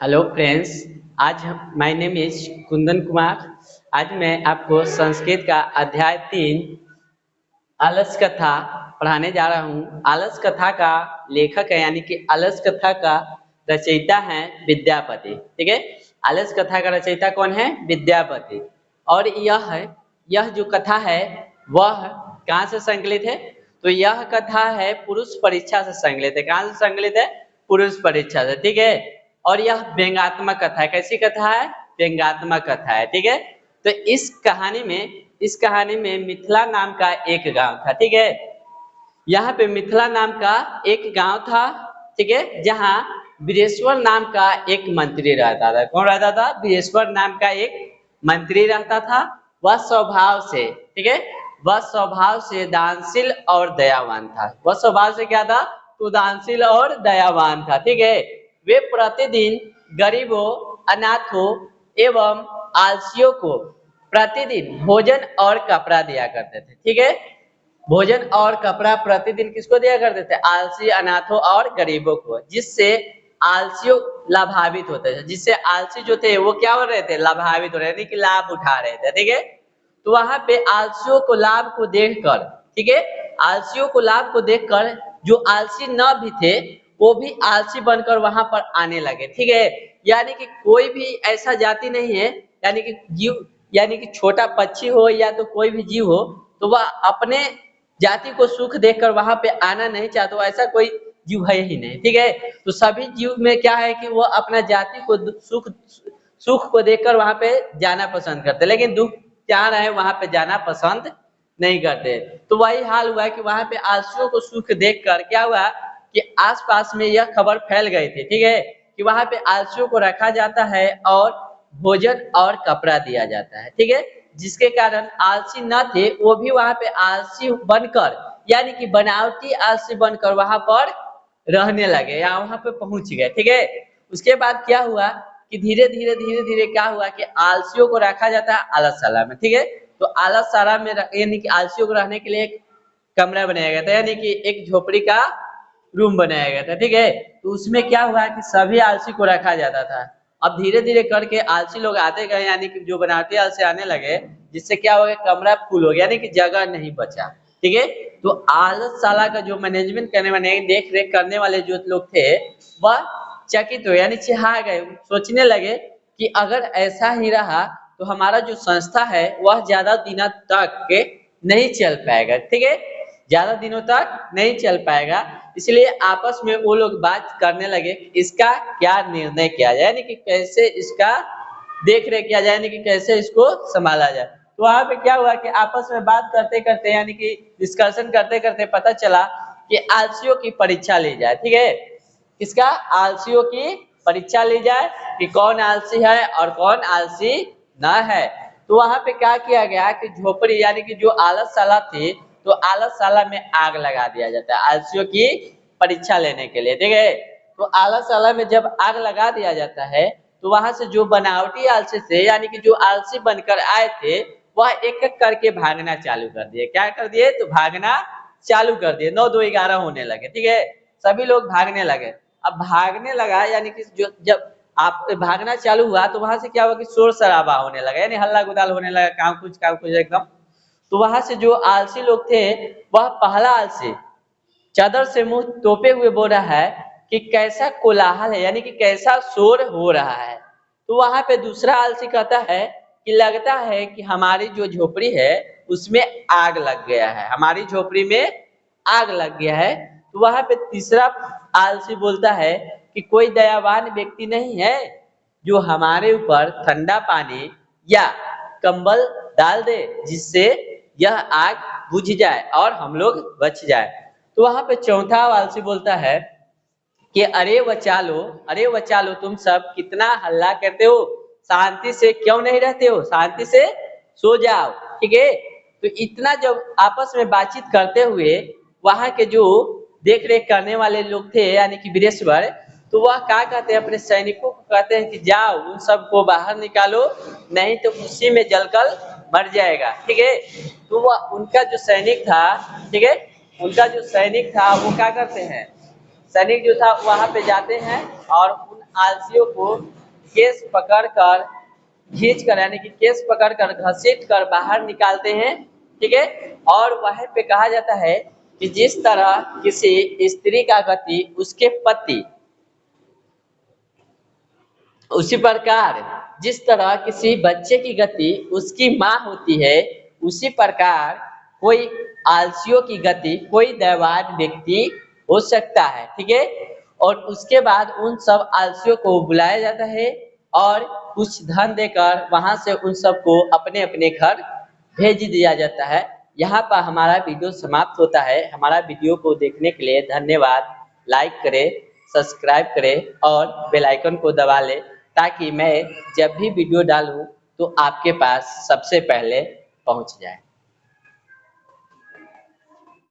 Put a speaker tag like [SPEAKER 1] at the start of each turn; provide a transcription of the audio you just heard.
[SPEAKER 1] Hello friends. My name is Kundan Kumar. आज मैं आपको संस्कृत का अध्याय 3 आलस कथा पढ़ाने जा रहा हूँ। आलस कथा का लेखक है यानी कि आलस कथा का रचयिता है विद्यापति। ठीक है, आलस कथा का रचयिता कौन है? विद्यापति। और यह जो कथा है वह कहाँ से संकलित है? तो यह कथा है पुरुष परीक्षा से संकलित है। कहाँ से संकलित है? पुरुष परीक्षा से। ठीक है, और यह व्यंग्यात्मक कथा है। कैसी कथा है? व्यंग्यात्मक कथा है। ठीक है, तो इस कहानी में मिथिला नाम का एक गांव था। ठीक है, यहाँ पे मिथिला नाम का एक गांव था। ठीक है, जहाँ वीरेश्वर नाम का एक मंत्री रहता था। कौन रहता था? वीरेश्वर नाम का एक मंत्री रहता था। वह स्वभाव से, ठीक है, वह स्वभाव से दानशील और दयावान था। वह स्वभाव से क्या था? तो दानशील और दयावान था। ठीक है, वे प्रतिदिन गरीबों, अनाथों एवं आलसियों को प्रतिदिन भोजन और कपड़ा दिया करते थे। ठीक है, भोजन और कपड़ा प्रतिदिन किसको दिया करते थे? आलसी, अनाथों और गरीबों को, जिससे आलसियों लाभान्वित होते थे। जिससे आलसी जो थे वो क्या हो रहे थे? लाभान्वित हो रहे थे, कि लाभ उठा रहे थे। ठीक है, तो वहां पे आलसियों को लाभ को देखकर, ठीक है, आलसियों को लाभ को देखकर जो आलसी न भी थे वो भी आलसी बनकर वहां पर आने लगे। ठीक है, यानी कि कोई भी ऐसा जाति नहीं है, यानी कि जीव, यानी कि छोटा पक्षी हो या तो कोई भी जीव हो, तो वह अपने जाति को सुख देखकर वहां पे आना नहीं चाहते। ऐसा कोई जीव है ही नहीं। ठीक है, तो सभी जीव में क्या है कि वो अपना जाति को सुख सुख को देखकर वहां पे जाना पसंद करते, लेकिन दुख क्या रहे वहां पे जाना पसंद नहीं करते। तो वही हाल हुआ कि वहां पे आलसियों को सुख देखकर क्या हुआ कि आसपास में यह खबर फैल गई थी। ठीक है, कि वहां पे आलसियों को रखा जाता है और भोजन और कपड़ा दिया जाता है। ठीक है, जिसके कारण आलसी न थे वो भी वहां पे आलसी बनकर, यानी कि बनावटी आलसी बनकर वहां पर रहने लगे या वहां पे पहुंच गए। ठीक है, उसके बाद क्या हुआ कि धीरे धीरे क्या हुआ कि आलसियों को रखा जाता है आलसशाला में। ठीक है, तो आलसशाला में यानी कि आलसियों को रहने के लिए एक कमरा बनाया गया था, यानी कि एक झोपड़ी का रूम बनाया गया था। ठीक है, तो उसमें क्या हुआ कि सभी आलसी को रखा जाता था। अब धीरे धीरे करके आलसी लोग आते गए, यानी कि जो बनावटी आलसी आने लगे, जिससे क्या हो गया, कमरा फुल हो गया, यानी कि जगह नहीं बचा। ठीक है, तो आलसशाला का जो मैनेजमेंट करने वाले, देख रेख करने वाले जो लोग थे वह चकित हो, यानी चिढ़ा गए। सोचने लगे कि अगर ऐसा ही रहा तो हमारा जो संस्था है वह ज्यादा दिनों तक नहीं चल पाएगा। ठीक है, ज्यादा दिनों तक नहीं चल पाएगा। इसलिए आपस में वो लोग बात करने लगे इसका क्या निर्णय किया जाए, यानी कि कैसे इसका देख रेख किया जाए, यानी कि कैसे इसको संभाला जाए। तो वहां पे क्या हुआ कि आपस में बात करते करते, यानी कि डिस्कशन करते करते पता चला कि आलसियों की परीक्षा ली जाए। ठीक है, किसका? आलसियों की परीक्षा ली जाए कि कौन आलसी है और कौन आलसी न है। तो वहां पे क्या किया गया कि झोपड़ी, यानी कि जो आलसशाला थी, तो आलसशाला में आग लगा दिया जाता है आलसियों की परीक्षा लेने के लिए। ठीक है, तो आलसशाला में जब आग लगा दिया जाता है तो वहां से जो बनावटी आलसी थे, यानी कि जो आलसी बनकर आए थे, वह एक एक करके भागना चालू कर दिए। क्या कर दिए? तो भागना चालू कर दिए। 9 2 11 होने लगे। ठीक है, सभी लोग भागने लगे। अब भागने लगा, यानी कि जो जब आप भागना चालू हुआ तो वहां से क्या हुआ कि शोर शराबा होने लगा, यानी हल्ला गुदाल होने लगा, काम कुछ एकदम। तो वहां से जो आलसी लोग थे, वह पहला आलसी चादर से मुंह तोपे हुए बोल रहा है कि कैसा कोलाहल है, यानी कि कैसा शोर हो रहा है। तो वहां पे दूसरा आलसी कहता है कि लगता है कि हमारी जो झोपड़ी है उसमें आग लग गया है, हमारी झोपड़ी में आग लग गया है। तो वहां पे तीसरा आलसी बोलता है कि कोई दयावान व्यक्ति नहीं है जो हमारे ऊपर ठंडा पानी या कंबल डाल दे, जिससे यह आग बुझ जाए और हम लोग बच जाए। तो वहां पे चौथा आलसी बोलता है कि अरे बच्चा लो, तुम सब कितना हल्ला करते हो, शांति से क्यों नहीं रहते हो, शांति से सो जाओ। ठीक है, तो इतना जब आपस में बातचीत करते हुए वहां के जो देख रेख करने वाले लोग थे, यानी कि वीरेश्वर, तो वह क्या कहते हैं, अपने सैनिकों को कहते हैं कि जाओ उन सबको बाहर निकालो, नहीं तो उसी में जलकर मर जाएगा। ठीक है, तो वह उनका जो सैनिक था, ठीक है, उनका जो सैनिक था वो क्या करते हैं, सैनिक जो था वहां पे जाते हैं और उन आलसियों को केस पकड़कर खींच कर यानी कि केस पकड़कर घसीट कर बाहर निकालते हैं, ठीक है। और वहां पे कहा जाता है कि जिस तरह किसी स्त्री का गति उसके पति, उसी प्रकार जिस तरह किसी बच्चे की गति उसकी माँ होती है, उसी प्रकार कोई आलसियों की गति कोई दैवान व्यक्ति हो सकता है, ठीक है। और उसके बाद उन सब आलसियों को बुलाया जाता है और कुछ धन देकर वहां से उन सबको अपने अपने घर भेज दिया जाता है। यहाँ पर हमारा वीडियो समाप्त होता है। हमारा वीडियो को देखने के लिए धन्यवाद। लाइक करें, सब्सक्राइब करें और बेल आइकन को दबा लें ताकि मैं जब भी वीडियो डालूं तो आपके पास सबसे पहले पहुंच जाए।